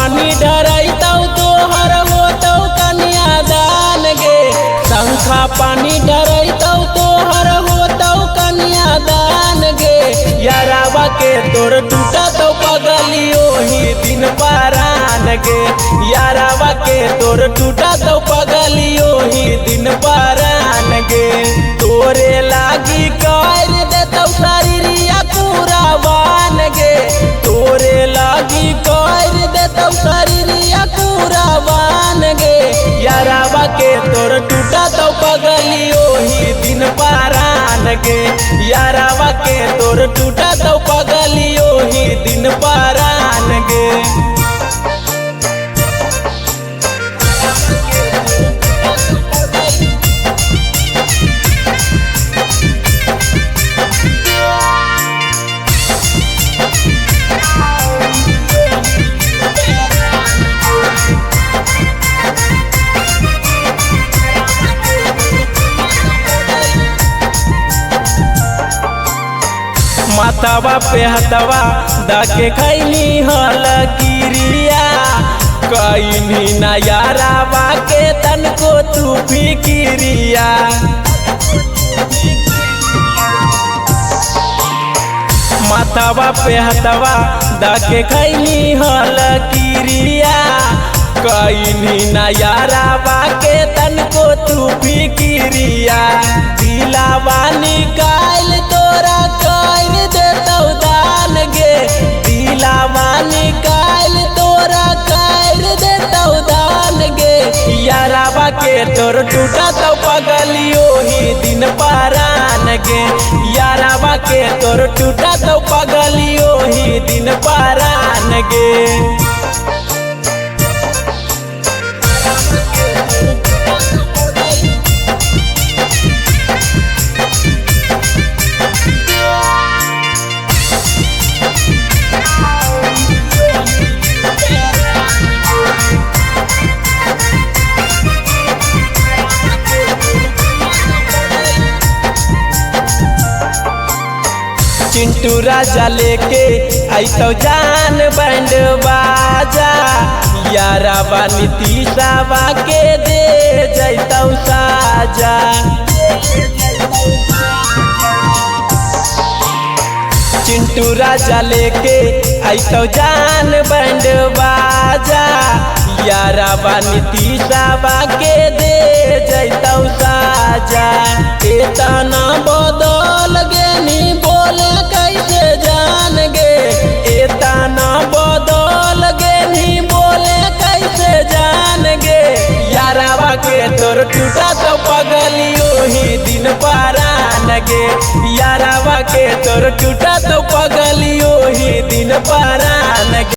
पानी डरैतौ तोहर होतौ कन्यादान गे। शंखा पानी डरैतौ तोहर होतौ कन्यादान गे। यारावा के तोर टूटतौ पगली ओही दिन परान गे। यारावा के तोर टूटतौ पगली ओही दिन परान गे। तोरे लागी कर देतौ शरीरिया पूरा बान गे। तोरे लागी कर देतौ शरीरिया पूरा बान गे। यारावा के तोर टूटतौ पगली ओही दिन परान गे। यारावा के तोर टूटतौ पगली ओही दिन परान गे। माथावा पे हथवा दाके खैनी हल किरिया। कईनी न यारावा के तनको तू फिकिरिया। माथावा पे हथवा दाके खैनी हल किरिया। कईनी न यारावा के तनको तू फिकिरिया। दिलावा निकाल तोरा कैल देतौ दान गे। दिलावा निकाल तोरा कैल देतौ दान गे। यारावा के तोर टूटतौ पगली ओही दिन परान गे। यारावा के तोर टूटतौ पगली ओही दिन परान गे। चिंटू राजा लेके आइतौ जान बैंड बाजा। यारावा नीतीशावा के दे जैतौ साजा। चिंटू राजा लेके आइतौ जान बैंड बाजा। यारावा नीतीशावा के दे जैतौ साजा। एतना बदल गे नी बोले कैसे जान गे। एतना बदल गे नी बोले कैसे जान गे। यारावा के तोर टूटतौ पगली ओही दिन परान गे। यारावा के तोर टूटतौ पगली ओही दिन परान गे।